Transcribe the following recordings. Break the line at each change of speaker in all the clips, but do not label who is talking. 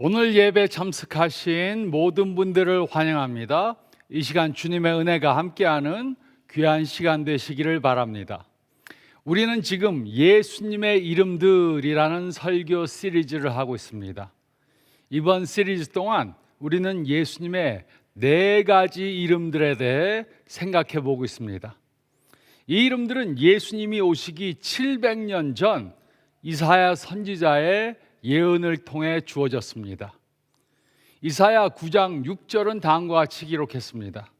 오늘 예배 참석하신 모든 분들을 환영합니다. 이 시간 주님의 은혜가 함께하는 귀한 시간 되시기를 바랍니다. 우리는 지금 예수님의 이름들이라는 설교 시리즈를 하고 있습니다. 이번 시리즈 동안 우리는 예수님의 4가지 이름들에 대해 생각해 보고 있습니다. 이 이름들은 예수님이 오시기 700년 전 이사야 선지자의 예언을 통해 주어졌습니다. 이사야 9장 6절은 다음과 같이 기록했습니다.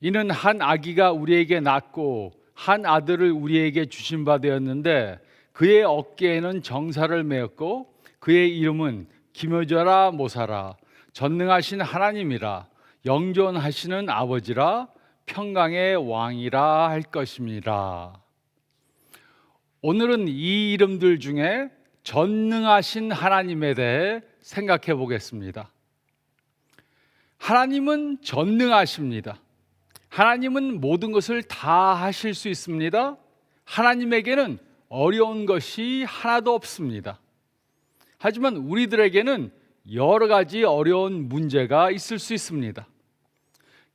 이는 한 아기가 우리에게 낳고 한 아들을 우리에게 주신 바 되었는데 그의 어깨에는 정사를 메었고 그의 이름은 기묘자라 모사라 전능하신 하나님이라 영존하시는 아버지라 평강의 왕이라 할 것입니다. 오늘은 이 이름들 중에 전능하신 하나님에 대해 생각해 보겠습니다. 하나님은 전능하십니다. 하나님은 모든 것을 다 하실 수 있습니다. 하나님에게는 어려운 것이 하나도 없습니다. 하지만 우리들에게는 여러 가지 어려운 문제가 있을 수 있습니다.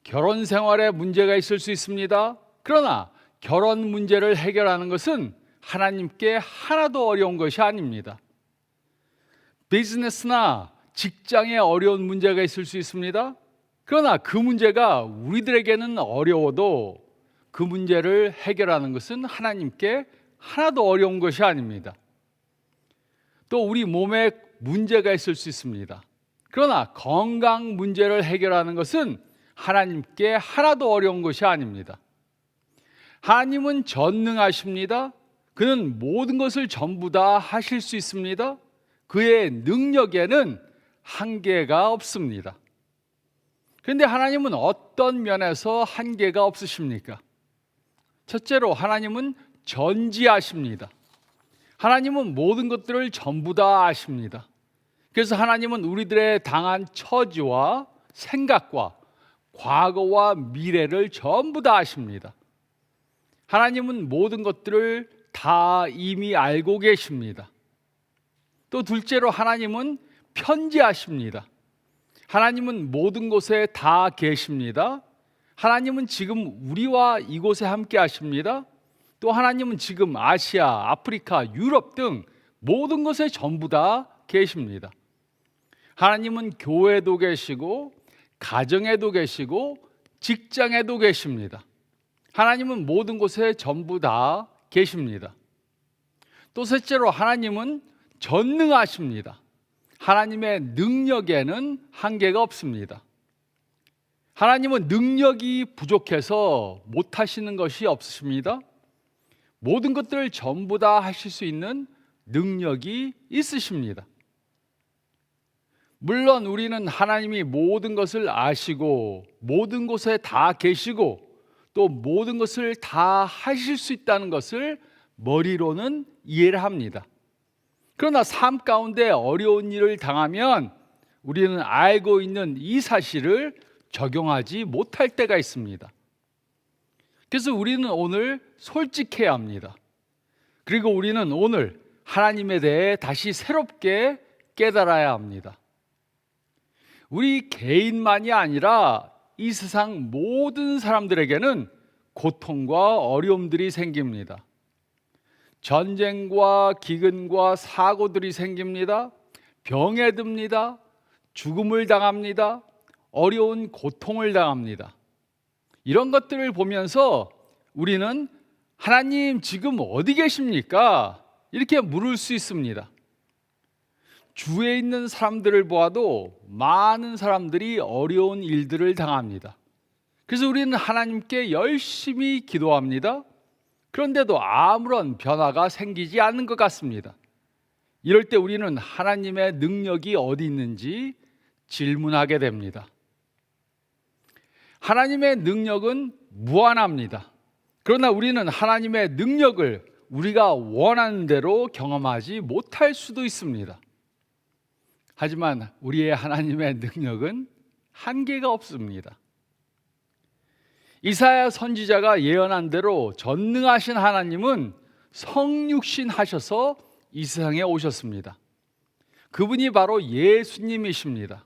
결혼 생활에 문제가 있을 수 있습니다. 그러나 결혼 문제를 해결하는 것은 하나님께 하나도 어려운 것이 아닙니다. 비즈니스나 직장에 어려운 문제가 있을 수 있습니다. 그러나 그 문제가 우리들에게는 어려워도 그 문제를 해결하는 것은 하나님께 하나도 어려운 것이 아닙니다. 또 우리 몸에 문제가 있을 수 있습니다. 그러나 건강 문제를 해결하는 것은 하나님께 하나도 어려운 것이 아닙니다. 하나님은 전능하십니다. 그는 모든 것을 전부 다 하실 수 있습니다. 그의 능력에는 한계가 없습니다. 그런데 하나님은 어떤 면에서 한계가 없으십니까? 첫째로 하나님은 전지하십니다. 하나님은 모든 것들을 전부 다 아십니다. 그래서 하나님은 우리들의 당한 처지와 생각과 과거와 미래를 전부 다 아십니다. 하나님은 모든 것들을 다 이미 알고 계십니다. 또 둘째로 하나님은 편지하십니다. 하나님은 모든 곳에 다 계십니다. 하나님은 지금 우리와 이곳에 함께 하십니다. 또 하나님은 지금 아시아, 아프리카, 유럽 등 모든 곳에 전부 다 계십니다. 하나님은 교회도 계시고 가정에도 계시고 직장에도 계십니다. 하나님은 모든 곳에 전부 다 계십니다. 또 셋째로 하나님은 전능하십니다. 하나님의 능력에는 한계가 없습니다. 하나님은 능력이 부족해서 못하시는 것이 없으십니다. 모든 것들을 전부 다 하실 수 있는 능력이 있으십니다. 물론 우리는 하나님이 모든 것을 아시고 모든 곳에 다 계시고 또 모든 것을 다 하실 수 있다는 것을 머리로는 이해를 합니다. 그러나 삶 가운데 어려운 일을 당하면 우리는 알고 있는 이 사실을 적용하지 못할 때가 있습니다. 그래서 우리는 오늘 솔직해야 합니다. 그리고 우리는 오늘 하나님에 대해 다시 새롭게 깨달아야 합니다. 우리 개인만이 아니라 이 세상 모든 사람들에게는 고통과 어려움들이 생깁니다. 전쟁과 기근과 사고들이 생깁니다. 병에 듭니다. 죽음을 당합니다. 어려운 고통을 당합니다. 이런 것들을 보면서 우리는 하나님 지금 어디 계십니까? 이렇게 물을 수 있습니다. 주위에 있는 사람들을 보아도 많은 사람들이 어려운 일들을 당합니다. 그래서 우리는 하나님께 열심히 기도합니다. 그런데도 아무런 변화가 생기지 않는 것 같습니다. 이럴 때 우리는 하나님의 능력이 어디 있는지 질문하게 됩니다. 하나님의 능력은 무한합니다. 그러나 우리는 하나님의 능력을 우리가 원하는 대로 경험하지 못할 수도 있습니다. 하지만 우리의 하나님의 능력은 한계가 없습니다. 이사야 선지자가 예언한 대로 전능하신 하나님은 성육신 하셔서 이 세상에 오셨습니다. 그분이 바로 예수님이십니다.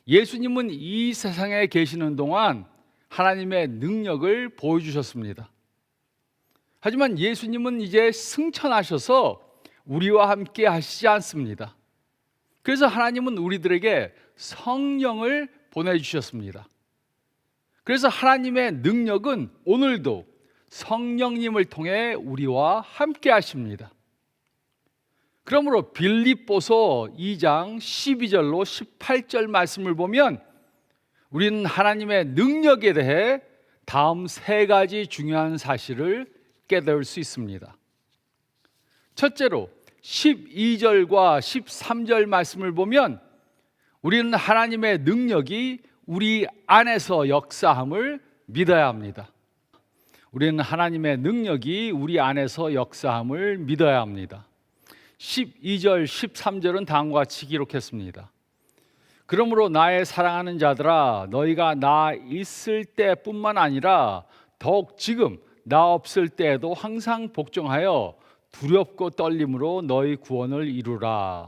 예수님은 이 세상에 계시는 동안 하나님의 능력을 보여주셨습니다. 하지만 예수님은 이제 승천하셔서 우리와 함께 하시지 않습니다. 그래서 하나님은 우리들에게 성령을 보내주셨습니다. 그래서 하나님의 능력은 오늘도 성령님을 통해 우리와 함께 하십니다. 그러므로 빌립보서 2장 12절로 18절 말씀을 보면 우리는 하나님의 능력에 대해 다음 세 가지 중요한 사실을 깨달을 수 있습니다. 첫째로 12절과 13절 말씀을 보면 우리는 하나님의 능력이 우리 안에서 역사함을 믿어야 합니다. 우리는 하나님의 능력이 우리 안에서 역사함을 믿어야 합니다. 12절, 13절은 다음과 같이 기록했습니다. 그러므로 나의 사랑하는 자들아, 너희가 나 있을 때뿐만 아니라 더욱 지금 나 없을 때에도 항상 복종하여 두렵고 떨림으로 너희 구원을 이루라.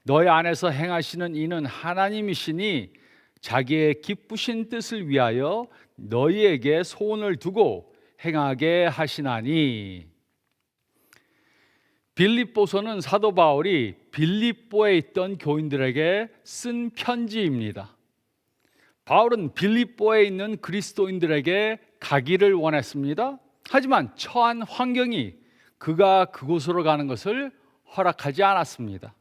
너희 안에서 행하시는 이는 하나님이시니 자기의 기쁘신 뜻을 위하여 너희에게 소원을 두고 행하게 하시나니. 빌립보서는 사도 바울이 빌립보에 있던 교인들에게 쓴 편지입니다. 바울은 빌립보에 있는 그리스도인들에게 가기를 원했습니다. 하지만 처한 환경이 그가 그곳으로 가는 것을 허락하지 않았습니다.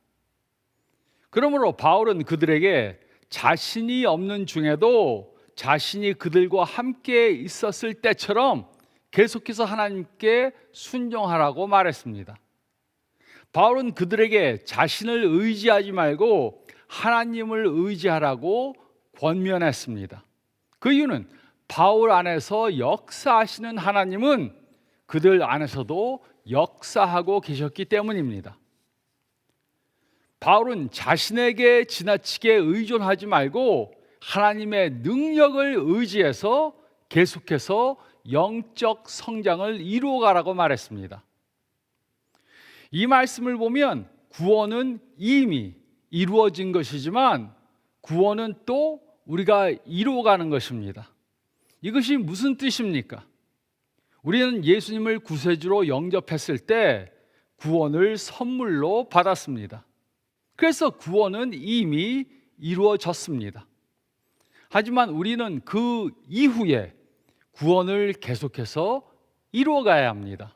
그러므로 바울은 그들에게 자신이 없는 중에도 자신이 그들과 함께 있었을 때처럼 계속해서 하나님께 순종하라고 말했습니다. 바울은 그들에게 자신을 의지하지 말고 하나님을 의지하라고 권면했습니다. 그 이유는 바울 안에서 역사하시는 하나님은 그들 안에서도 역사하고 계셨기 때문입니다. 바울은 자신에게 지나치게 의존하지 말고 하나님의 능력을 의지해서 계속해서 영적 성장을 이루어가라고 말했습니다. 이 말씀을 보면 구원은 이미 이루어진 것이지만 구원은 또 우리가 이루어가는 것입니다. 이것이 무슨 뜻입니까? 우리는 예수님을 구세주로 영접했을 때 구원을 선물로 받았습니다. 그래서 구원은 이미 이루어졌습니다. 하지만 우리는 그 이후에 구원을 계속해서 이루어가야 합니다.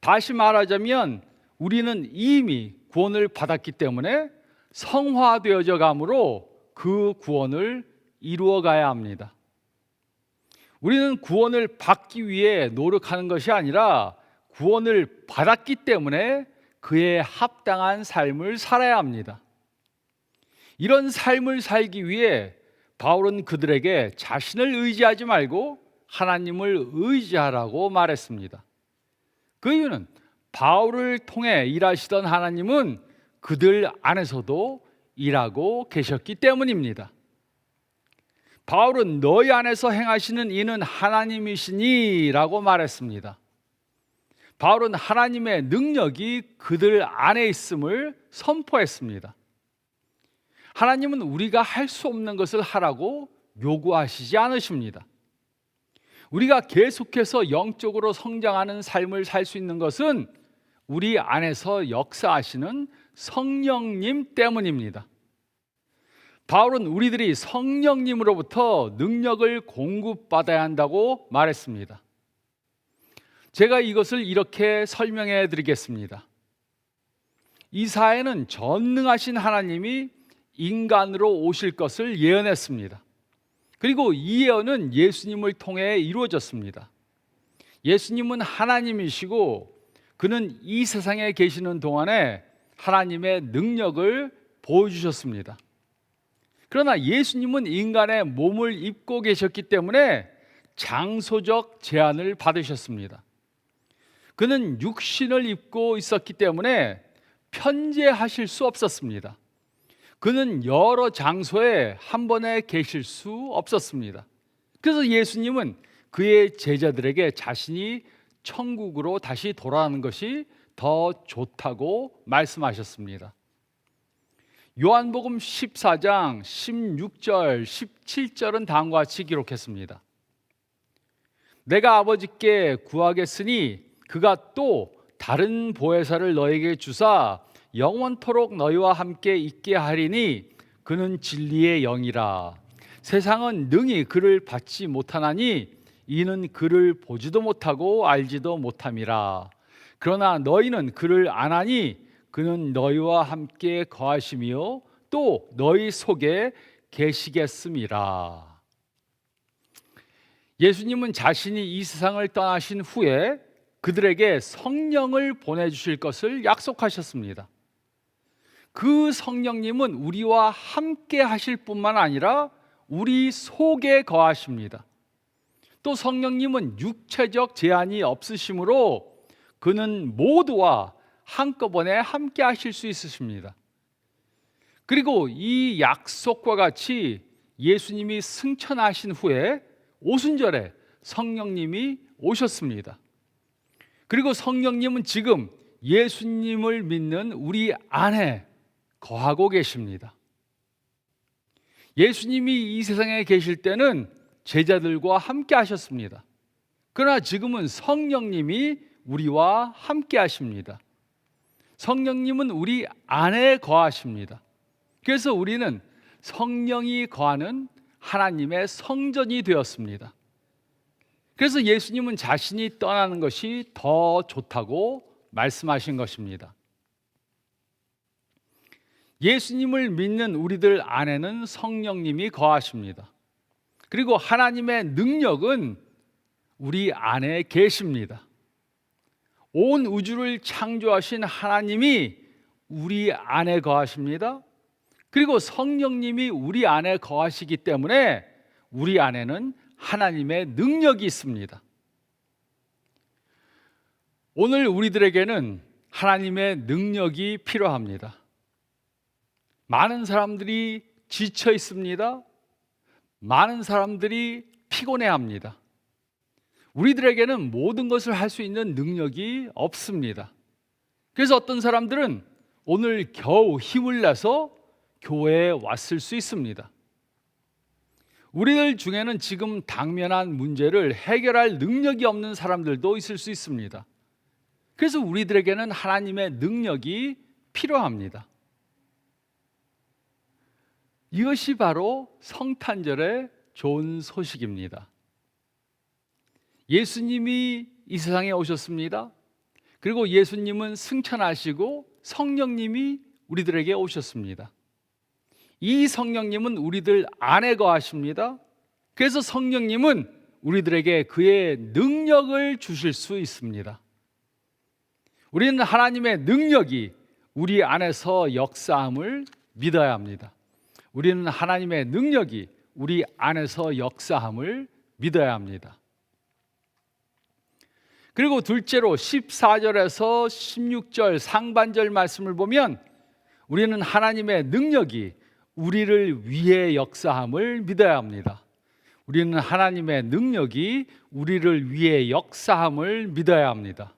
다시 말하자면 우리는 이미 구원을 받았기 때문에 성화되어져 감으로 그 구원을 이루어가야 합니다. 우리는 구원을 받기 위해 노력하는 것이 아니라 구원을 받았기 때문에 그에 합당한 삶을 살아야 합니다. 이런 삶을 살기 위해 바울은 그들에게 자신을 의지하지 말고 하나님을 의지하라고 말했습니다. 그 이유는 바울을 통해 일하시던 하나님은 그들 안에서도 일하고 계셨기 때문입니다. 바울은 너희 안에서 행하시는 이는 하나님이시니 라고 말했습니다. 바울은 하나님의 능력이 그들 안에 있음을 선포했습니다. 하나님은 우리가 할 수 없는 것을 하라고 요구하시지 않으십니다. 우리가 계속해서 영적으로 성장하는 삶을 살 수 있는 것은 우리 안에서 역사하시는 성령님 때문입니다. 바울은 우리들이 성령님으로부터 능력을 공급받아야 한다고 말했습니다. 제가 이것을 이렇게 설명해 드리겠습니다. 이사야는 전능하신 하나님이 인간으로 오실 것을 예언했습니다. 그리고 이 예언은 예수님을 통해 이루어졌습니다. 예수님은 하나님이시고 그는 이 세상에 계시는 동안에 하나님의 능력을 보여주셨습니다. 그러나 예수님은 인간의 몸을 입고 계셨기 때문에 장소적 제한을 받으셨습니다. 그는 육신을 입고 있었기 때문에 편재하실 수 없었습니다. 그는 여러 장소에 한 번에 계실 수 없었습니다. 그래서 예수님은 그의 제자들에게 자신이 천국으로 다시 돌아가는 것이 더 좋다고 말씀하셨습니다. 요한복음 14장 16절, 17절은 다음과 같이 기록했습니다. 내가 아버지께 구하겠으니 그가 또 다른 보혜사를 너에게 주사 영원토록 너희와 함께 있게 하리니 그는 진리의 영이라. 세상은 능히 그를 받지 못하나니 이는 그를 보지도 못하고 알지도 못함이라. 그러나 너희는 그를 아나니 그는 너희와 함께 거하시며 또 너희 속에 계시겠음이라. 예수님은 자신이 이 세상을 떠나신 후에 그들에게 성령을 보내주실 것을 약속하셨습니다. 그 성령님은 우리와 함께 하실 뿐만 아니라 우리 속에 거하십니다. 또 성령님은 육체적 제한이 없으시므로 그는 모두와 한꺼번에 함께 하실 수 있으십니다. 그리고 이 약속과 같이 예수님이 승천하신 후에 오순절에 성령님이 오셨습니다. 그리고 성령님은 지금 예수님을 믿는 우리 안에 거하고 계십니다. 예수님이 이 세상에 계실 때는 제자들과 함께 하셨습니다. 그러나 지금은 성령님이 우리와 함께 하십니다. 성령님은 우리 안에 거하십니다. 그래서 우리는 성령이 거하는 하나님의 성전이 되었습니다. 그래서 예수님은 자신이 떠나는 것이 더 좋다고 말씀하신 것입니다. 예수님을 믿는 우리들 안에는 성령님이 거하십니다. 그리고 하나님의 능력은 우리 안에 계십니다. 온 우주를 창조하신 하나님이 우리 안에 거하십니다. 그리고 성령님이 우리 안에 거하시기 때문에 우리 안에는 하나님의 능력이 있습니다. 오늘 우리들에게는 하나님의 능력이 필요합니다. 많은 사람들이 지쳐 있습니다. 많은 사람들이 피곤해합니다. 우리들에게는 모든 것을 할 수 있는 능력이 없습니다. 그래서 어떤 사람들은 오늘 겨우 힘을 내서 교회에 왔을 수 있습니다. 우리들 중에는 지금 당면한 문제를 해결할 능력이 없는 사람들도 있을 수 있습니다. 그래서 우리들에게는 하나님의 능력이 필요합니다. 이것이 바로 성탄절의 좋은 소식입니다. 예수님이 이 세상에 오셨습니다. 그리고 예수님은 승천하시고 성령님이 우리들에게 오셨습니다. 이 성령님은 우리들 안에 거하십니다. 그래서 성령님은 우리들에게 그의 능력을 주실 수 있습니다. 우리는 하나님의 능력이 우리 안에서 역사함을 믿어야 합니다. 우리는 하나님의 능력이 우리 안에서 역사함을 믿어야 합니다. 그리고 둘째로 14절에서 16절 상반절 말씀을 보면 우리는 하나님의 능력이 우리를 위해 역사함을 믿어야 합니다. 우리는 하나님의 능력이 우리를 위해 역사함을 믿어야 합니다.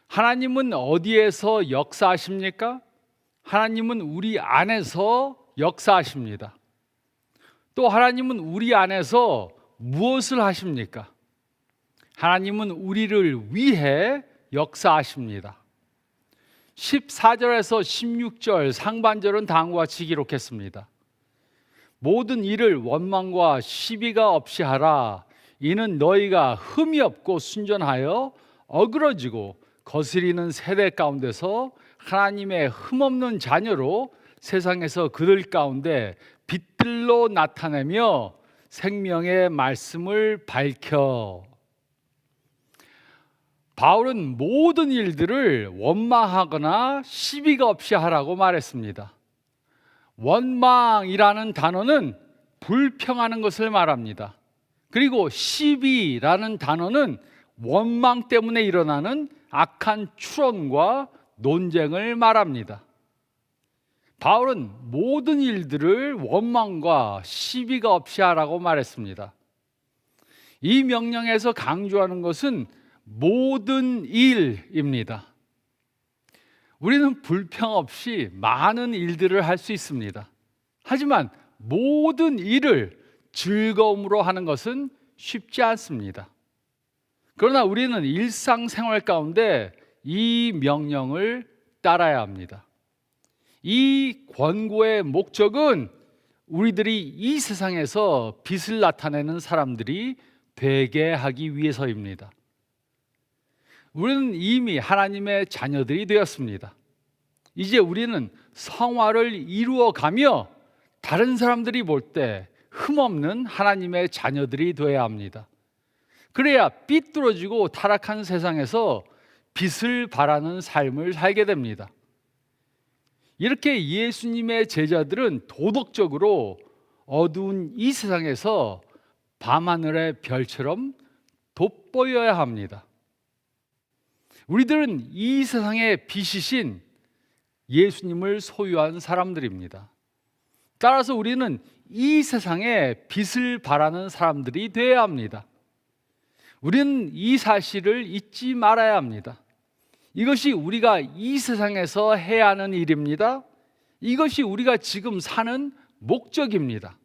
하나님은 어디에서 역사하십니까? 하나님은 우리 안에서 역사하십니다. 또 하나님은 우리 안에서 무엇을 하십니까? 하나님은 우리를 위해 역사하십니다. 14절에서 16절 상반절은 다음과 같이 기록했습니다. 모든 일을 원망과 시비가 없이 하라. 이는 너희가 흠이 없고 순전하여 어그러지고 거스리는 세대 가운데서 하나님의 흠없는 자녀로 세상에서 그들 가운데 빛들로 나타내며 생명의 말씀을 밝혀. 바울은 모든 일들을 원망하거나 시비가 없이 하라고 말했습니다. 원망이라는 단어는 불평하는 것을 말합니다. 그리고 시비라는 단어는 원망 때문에 일어나는 악한 추론과 논쟁을 말합니다. 바울은 모든 일들을 원망과 시비가 없이 하라고 말했습니다. 이 명령에서 강조하는 것은 모든 일입니다. 우리는 불평 없이 많은 일들을 할 수 있습니다. 하지만 모든 일을 즐거움으로 하는 것은 쉽지 않습니다. 그러나 우리는 일상생활 가운데 이 명령을 따라야 합니다. 이 권고의 목적은 우리들이 이 세상에서 빛을 나타내는 사람들이 되게 하기 위해서입니다. 우리는 이미 하나님의 자녀들이 되었습니다. 이제 우리는 성화를 이루어가며 다른 사람들이 볼 때 흠없는 하나님의 자녀들이 되어야 합니다. 그래야 삐뚤어지고 타락한 세상에서 빛을 발하는 삶을 살게 됩니다. 이렇게 예수님의 제자들은 도덕적으로 어두운 이 세상에서 밤하늘의 별처럼 돋보여야 합니다. 우리들은 이 세상의 빛이신 예수님을 소유한 사람들입니다. 따라서 우리는 이 세상에 빛을 발하는 사람들이 되어야 합니다. 우리는 이 사실을 잊지 말아야 합니다. 이것이 우리가 이 세상에서 해야 하는 일입니다. 이것이 우리가 지금 사는 목적입니다.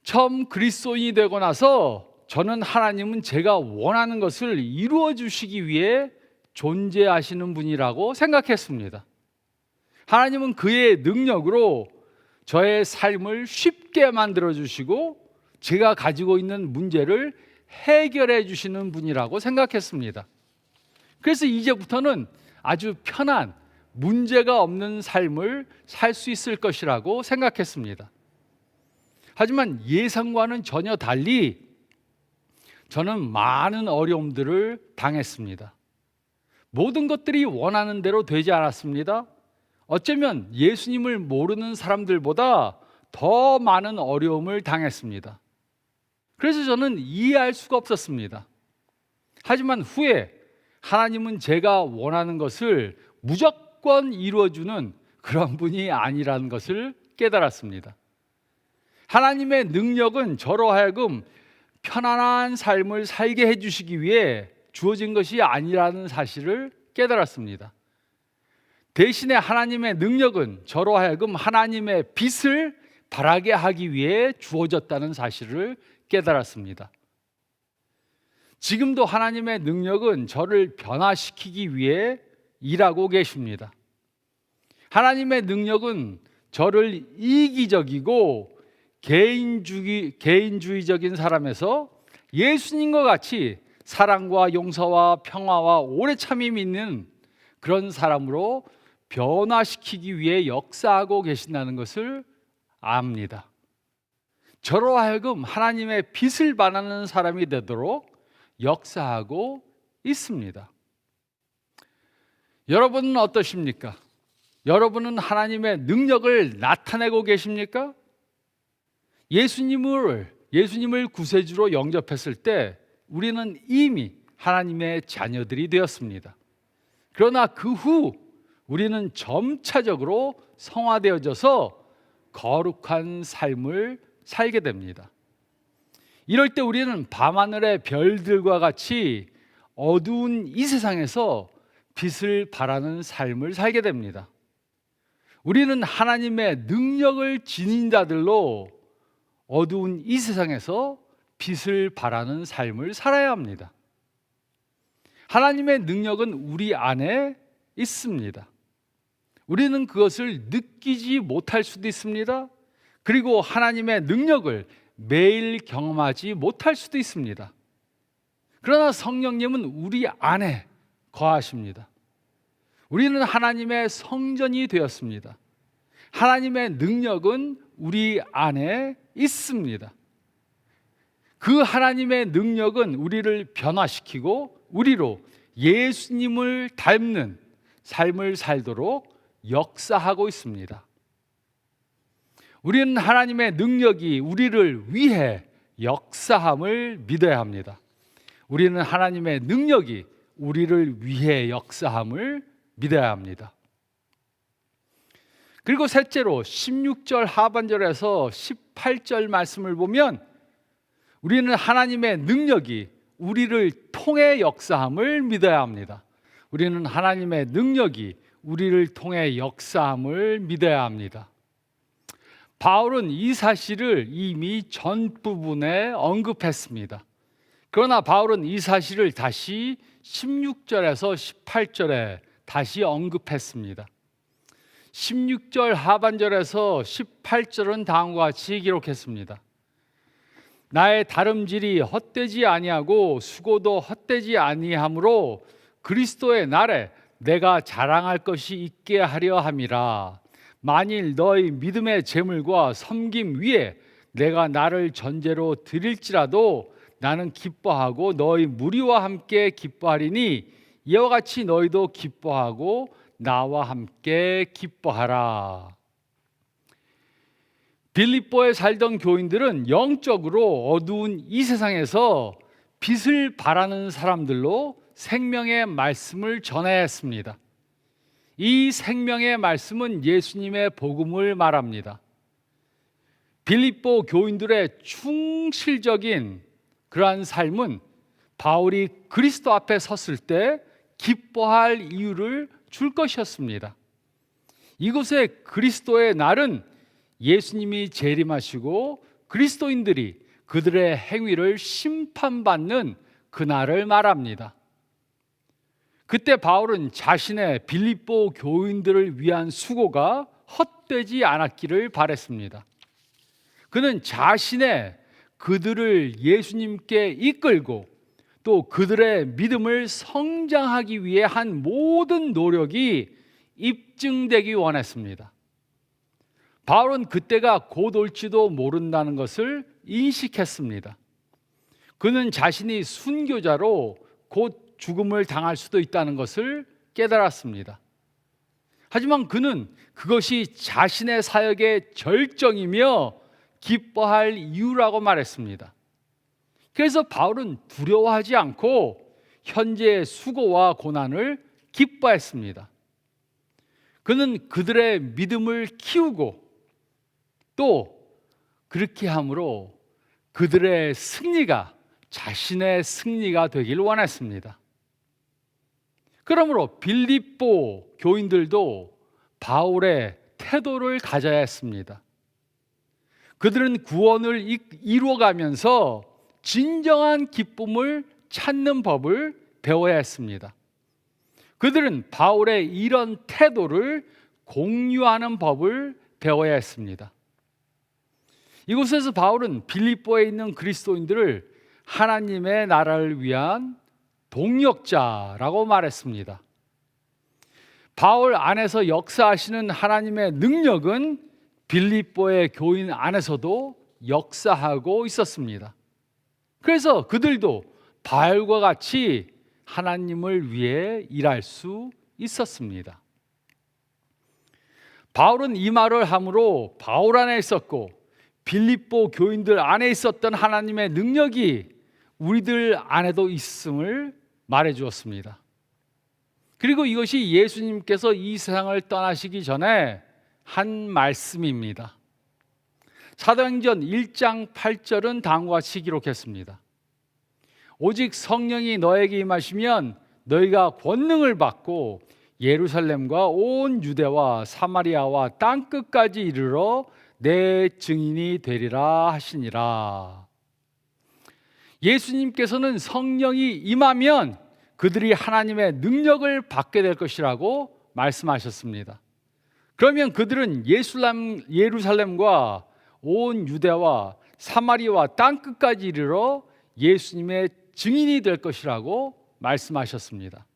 처음 그리스도인이 되고 나서 저는 하나님은 제가 원하는 것을 이루어 주시기 위해 존재하시는 분이라고 생각했습니다. 하나님은 그의 능력으로 저의 삶을 쉽게 만들어 주시고 제가 가지고 있는 문제를 해결해 주시는 분이라고 생각했습니다. 그래서 이제부터는 아주 편한 문제가 없는 삶을 살 수 있을 것이라고 생각했습니다. 하지만 예상과는 전혀 달리 저는 많은 어려움들을 당했습니다. 모든 것들이 원하는 대로 되지 않았습니다. 어쩌면 예수님을 모르는 사람들보다 더 많은 어려움을 당했습니다. 그래서 저는 이해할 수가 없었습니다. 하지만 후에 하나님은 제가 원하는 것을 무조건 이루어주는 그런 분이 아니라는 것을 깨달았습니다. 하나님의 능력은 저로 하여금 편안한 삶을 살게 해주시기 위해 주어진 것이 아니라는 사실을 깨달았습니다. 대신에 하나님의 능력은 저로 하여금 하나님의 빛을 발하게 하기 위해 주어졌다는 사실을 깨달았습니다. 지금도 하나님의 능력은 저를 변화시키기 위해 일하고 계십니다. 하나님의 능력은 저를 이기적이고 개인주의적인 사람에서 예수님과 같이 사랑과 용서와 평화와 오래 참음이 있는 그런 사람으로 변화시키기 위해 역사하고 계신다는 것을 압니다. 저로 하여금 하나님의 빛을 발하는 사람이 되도록 역사하고 있습니다. 여러분은 어떠십니까? 여러분은 하나님의 능력을 나타내고 계십니까? 예수님을 구세주로 영접했을 때 우리는 이미 하나님의 자녀들이 되었습니다. 그러나 그 후 우리는 점차적으로 성화되어져서 거룩한 삶을 살게 됩니다. 이럴 때 우리는 밤하늘의 별들과 같이 어두운 이 세상에서 빛을 발하는 삶을 살게 됩니다. 우리는 하나님의 능력을 지닌 자들로 어두운 이 세상에서 빛을 발하는 삶을 살아야 합니다. 하나님의 능력은 우리 안에 있습니다. 우리는 그것을 느끼지 못할 수도 있습니다. 그리고 하나님의 능력을 매일 경험하지 못할 수도 있습니다. 그러나 성령님은 우리 안에 거하십니다. 우리는 하나님의 성전이 되었습니다. 하나님의 능력은 우리 안에 있습니다. 그 하나님의 능력은 우리를 변화시키고 우리로 예수님을 닮는 삶을 살도록 역사하고 있습니다. 우리는 하나님의 능력이 우리를 위해 역사함을 믿어야 합니다. 우리는 하나님의 능력이 우리를 위해 역사함을 믿어야 합니다. 그리고 셋째로 16절 하반절에서 18절 말씀을 보면 우리는 하나님의 능력이 우리를 통해 역사함을 믿어야 합니다. 우리는 하나님의 능력이 우리를 통해 역사함을 믿어야 합니다. 바울은 이 사실을 이미 전 부분에 언급했습니다. 그러나 바울은 이 사실을 다시 16절에서 18절에 다시 언급했습니다. 16절 하반절에서 18절은 다음과 같이 기록했습니다. 나의 다름질이 헛되지 아니하고 수고도 헛되지 아니하므로 그리스도의 날에 내가 자랑할 것이 있게 하려 함이라. 만일 너희 믿음의 재물과 섬김 위에 내가 나를 전제로 드릴지라도 나는 기뻐하고 너희 무리와 함께 기뻐하리니 이와 같이 너희도 기뻐하고 나와 함께 기뻐하라. 빌립보에 살던 교인들은 영적으로 어두운 이 세상에서 빛을 바라는 사람들로 생명의 말씀을 전해야 했습니다. 이 생명의 말씀은 예수님의 복음을 말합니다. 빌립보 교인들의 충실적인 그러한 삶은 바울이 그리스도 앞에 섰을 때 기뻐할 이유를 줄 것이었습니다. 이곳에 그리스도의 날은 예수님이 재림하시고 그리스도인들이 그들의 행위를 심판받는 그날을 말합니다. 그때 바울은 자신의 빌립보 교인들을 위한 수고가 헛되지 않았기를 바랬습니다. 그는 자신의 그들을 예수님께 이끌고 또 그들의 믿음을 성장하기 위해 한 모든 노력이 입증되기 원했습니다. 바울은 그때가 곧 올지도 모른다는 것을 인식했습니다. 그는 자신이 순교자로 곧 죽음을 당할 수도 있다는 것을 깨달았습니다. 하지만 그는 그것이 자신의 사역의 절정이며 기뻐할 이유라고 말했습니다. 그래서 바울은 두려워하지 않고 현재의 수고와 고난을 기뻐했습니다. 그는 그들의 믿음을 키우고 또 그렇게 함으로 그들의 승리가 자신의 승리가 되길 원했습니다. 그러므로 빌립보 교인들도 바울의 태도를 가져야 했습니다. 그들은 구원을 이루어가면서 진정한 기쁨을 찾는 법을 배워야 했습니다. 그들은 바울의 이런 태도를 공유하는 법을 배워야 했습니다. 이곳에서 바울은 빌립보에 있는 그리스도인들을 하나님의 나라를 위한 동력자라고 말했습니다. 바울 안에서 역사하시는 하나님의 능력은 빌립보의 교인 안에서도 역사하고 있었습니다. 그래서 그들도 바울과 같이 하나님을 위해 일할 수 있었습니다. 바울은 이 말을 함으로 바울 안에 있었고 빌립보 교인들 안에 있었던 하나님의 능력이 우리들 안에도 있음을 말해 주었습니다. 그리고 이것이 예수님께서 이 세상을 떠나시기 전에 한 말씀입니다. 사도행전 1장 8절은 다음과 같이 기록했습니다. 오직 성령이 너에게 임하시면 너희가 권능을 받고 예루살렘과 온 유대와 사마리아와 땅끝까지 이르러 내 증인이 되리라 하시니라. 예수님께서는 성령이 임하면 그들이 하나님의 능력을 받게 될 것이라고 말씀하셨습니다. 그러면 그들은 예루살렘과 온 유대와 사마리아와 땅끝까지 이르러 예수님의 증인이 될 것이라고 말씀하셨습니다.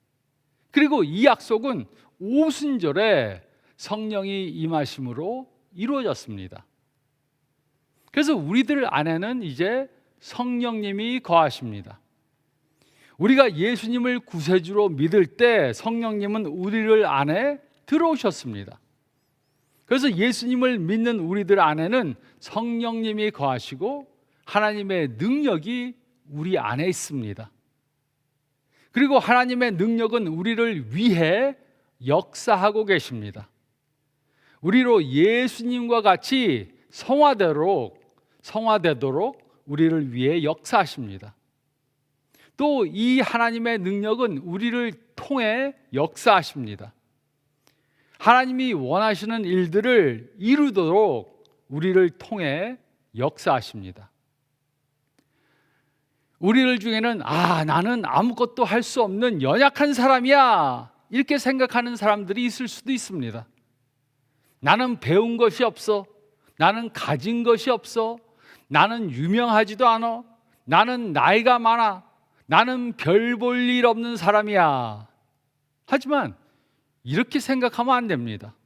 그리고 이 약속은 오순절에 성령이 임하심으로 이루어졌습니다. 그래서 우리들 안에는 이제 성령님이 거하십니다. 우리가 예수님을 구세주로 믿을 때 성령님은 우리를 안에 들어오셨습니다. 그래서 예수님을 믿는 우리들 안에는 성령님이 거하시고 하나님의 능력이 우리 안에 있습니다. 그리고 하나님의 능력은 우리를 위해 역사하고 계십니다. 우리로 예수님과 같이 성화되도록 우리를 위해 역사하십니다. 또 이 하나님의 능력은 우리를 통해 역사하십니다. 하나님이 원하시는 일들을 이루도록 우리를 통해 역사하십니다. 우리들 중에는 나는 아무것도 할 수 없는 연약한 사람이야 이렇게 생각하는 사람들이 있을 수도 있습니다. 나는 배운 것이 없어. 나는 가진 것이 없어. 나는 유명하지도 않아. 나는 나이가 많아. 나는 별 볼 일 없는 사람이야. 하지만 이렇게 생각하면 안 됩니다.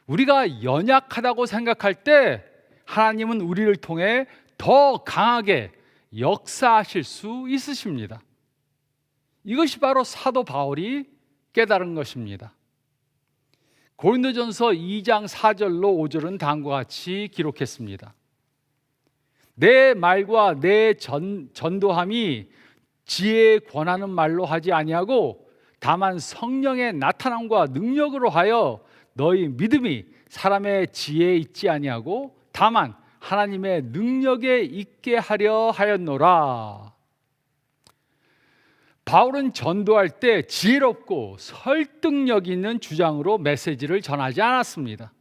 우리가 연약하다고 생각할 때 하나님은 우리를 통해 더 강하게 역사하실 수 있으십니다. 이것이 바로 사도 바울이 깨달은 것입니다. 고린도전서 2장 4절로 5절은 다음과 같이 기록했습니다. 내 말과 내 전도함이 지혜에 권하는 말로 하지 아니하고 다만 성령의 나타남과 능력으로 하여 너희 믿음이 사람의 지혜에 있지 아니하고 다만 하나님의 능력에 있게 하려 하였노라. 바울은 전도할 때 지혜롭고 설득력 있는 주장으로 메시지를 전하지 않았습니다.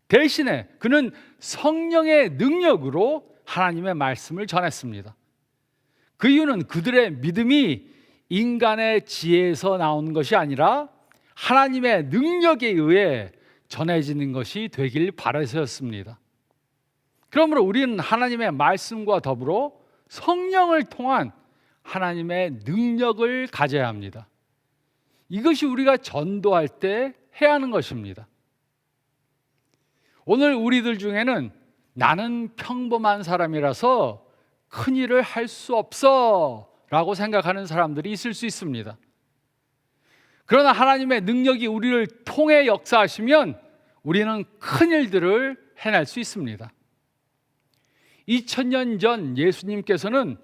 대신에 그는 성령의 능력으로 하나님의 말씀을 전했습니다. 그 이유는 그들의 믿음이 인간의 지혜에서 나오는 것이 아니라 하나님의 능력에 의해 전해지는 것이 되길 바라서였습니다. 그러므로 우리는 하나님의 말씀과 더불어 성령을 통한 하나님의 능력을 가져야 합니다. 이것이 우리가 전도할 때 해야 하는 것입니다. 오늘 우리들 중에는 나는 평범한 사람이라서 큰일을 할 수 없어 라고 생각하는 사람들이 있을 수 있습니다. 그러나 하나님의 능력이 우리를 통해 역사하시면 우리는 큰일들을 해낼 수 있습니다. 2000년 전 예수님께서는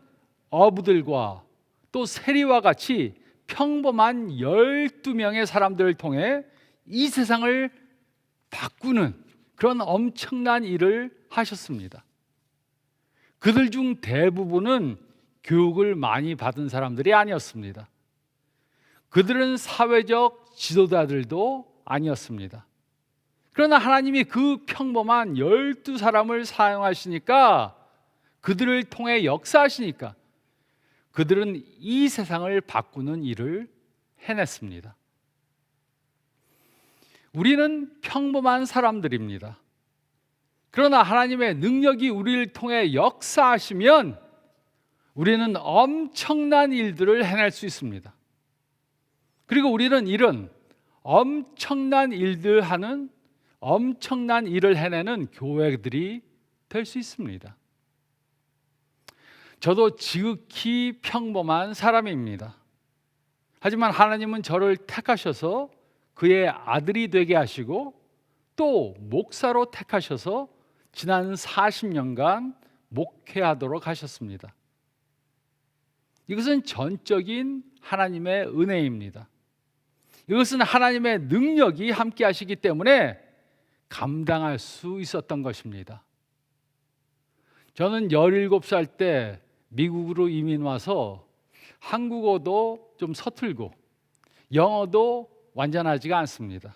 어부들과 또 세리와 같이 평범한 12명의 사람들을 통해 이 세상을 바꾸는 그런 엄청난 일을 하셨습니다. 그들 중 대부분은 교육을 많이 받은 사람들이 아니었습니다. 그들은 사회적 지도자들도 아니었습니다. 그러나 하나님이 그 평범한 12사람을 사용하시니까, 그들을 통해 역사하시니까 그들은 이 세상을 바꾸는 일을 해냈습니다. 우리는 평범한 사람들입니다. 그러나 하나님의 능력이 우리를 통해 역사하시면 우리는 엄청난 일들을 해낼 수 있습니다. 그리고 우리는 이런 엄청난 일을 해내는 교회들이 될 수 있습니다. 저도 지극히 평범한 사람입니다. 하지만 하나님은 저를 택하셔서 그의 아들이 되게 하시고 또 목사로 택하셔서 지난 40년간 목회하도록 하셨습니다. 이것은 전적인 하나님의 은혜입니다. 이것은 하나님의 능력이 함께 하시기 때문에 감당할 수 있었던 것입니다. 저는 17살 때 미국으로 이민 와서 한국어도 좀 서툴고 영어도 완전하지가 않습니다.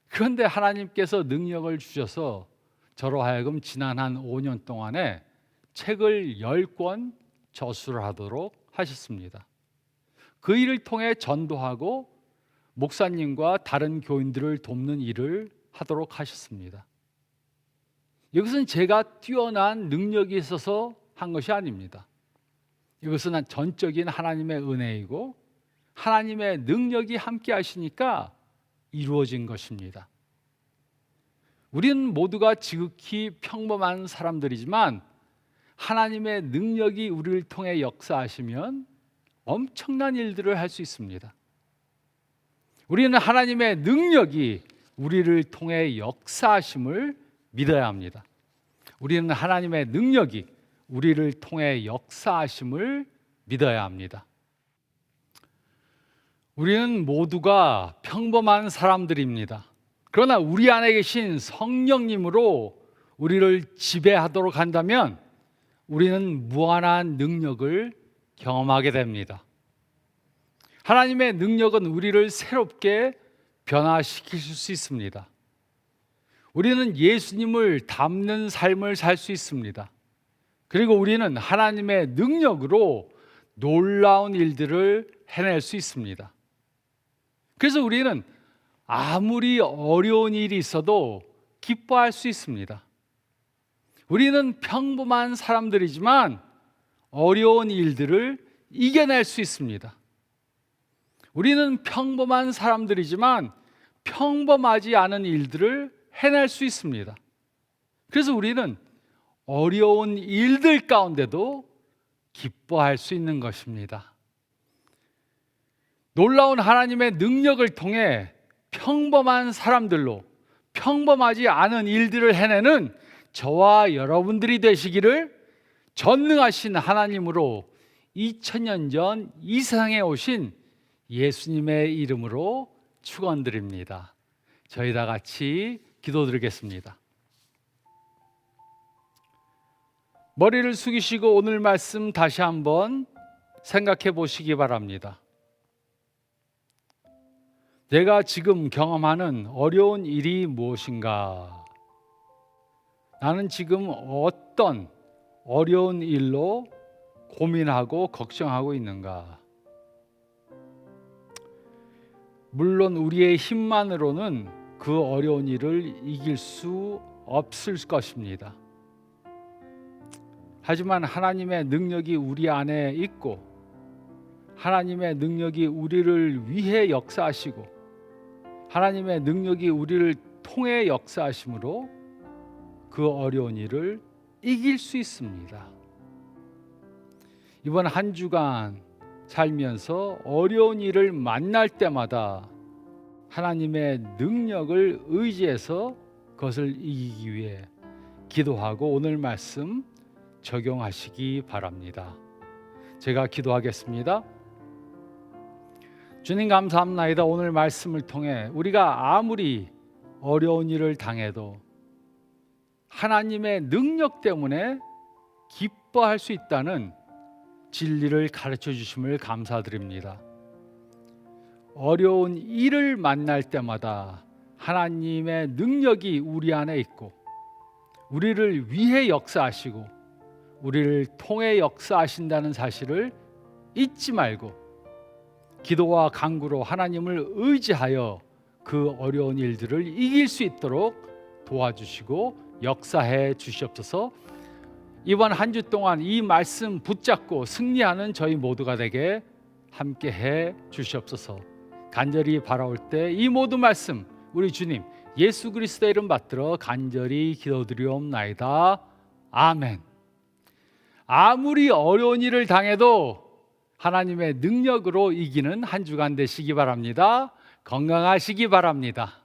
그런데 하나님께서 능력을 주셔서 저로 하여금 지난 한 5년 동안에 책을 10권 저술을 하도록 하셨습니다. 그 일을 통해 전도하고 목사님과 다른 교인들을 돕는 일을 하도록 하셨습니다. 이것은 제가 뛰어난 능력이 있어서 한 것이 아닙니다. 이것은 전적인 하나님의 은혜이고 하나님의 능력이 함께 하시니까 이루어진 것입니다. 우리는 모두가 지극히 평범한 사람들이지만 하나님의 능력이 우리를 통해 역사하시면 엄청난 일들을 할 수 있습니다. 우리는 하나님의 능력이 우리를 통해 역사하심을 믿어야 합니다. 우리는 하나님의 능력이 우리를 통해 역사하심을 믿어야 합니다. 우리는 모두가 평범한 사람들입니다. 그러나 우리 안에 계신 성령님으로 우리를 지배하도록 한다면 우리는 무한한 능력을 경험하게 됩니다. 하나님의 능력은 우리를 새롭게 변화시킬 수 있습니다. 우리는 예수님을 닮는 삶을 살 수 있습니다. 그리고 우리는 하나님의 능력으로 놀라운 일들을 해낼 수 있습니다. 그래서 우리는 아무리 어려운 일이 있어도 기뻐할 수 있습니다. 우리는 평범한 사람들이지만 어려운 일들을 이겨낼 수 있습니다. 우리는 평범한 사람들이지만 평범하지 않은 일들을 해낼 수 있습니다. 그래서 우리는 어려운 일들 가운데도 기뻐할 수 있는 것입니다. 놀라운 하나님의 능력을 통해 평범한 사람들로 평범하지 않은 일들을 해내는 저와 여러분들이 되시기를 전능하신 하나님으로 2000년 전 이 세상에 오신 예수님의 이름으로 축원드립니다. 저희 다 같이 기도드리겠습니다. 머리를 숙이시고 오늘 말씀 다시 한번 생각해 보시기 바랍니다. 내가 지금 경험하는 어려운 일이 무엇인가? 나는 지금 어떤 어려운 일로 고민하고 걱정하고 있는가? 물론 우리의 힘만으로는 그 어려운 일을 이길 수 없을 것입니다. 하지만 하나님의 능력이 우리 안에 있고 하나님의 능력이 우리를 위해 역사하시고 하나님의 능력이 우리를 통해 역사하심으로 그 어려운 일을 이길 수 있습니다. 이번 한 주간 살면서 어려운 일을 만날 때마다 하나님의 능력을 의지해서 그것을 이기기 위해 기도하고 오늘 말씀 적용하시기 바랍니다. 제가 기도하겠습니다. 주님 감사합니다. 오늘 말씀을 통해 우리가 아무리 어려운 일을 당해도 하나님의 능력 때문에 기뻐할 수 있다는 진리를 가르쳐 주심을 감사드립니다. 어려운 일을 만날 때마다 하나님의 능력이 우리 안에 있고 우리를 위해 역사하시고 우리를 통해 역사하신다는 사실을 잊지 말고 기도와 간구로 하나님을 의지하여 그 어려운 일들을 이길 수 있도록 도와주시고 역사해 주시옵소서. 이번 한 주 동안 이 말씀 붙잡고 승리하는 저희 모두가 되게 함께해 주시옵소서. 간절히 바라올 때 이 모든 말씀 우리 주님 예수 그리스도의 이름 받들어 간절히 기도드리옵나이다. 아멘. 아무리 어려운 일을 당해도 하나님의 능력으로 이기는 한 주간 되시기 바랍니다. 건강하시기 바랍니다.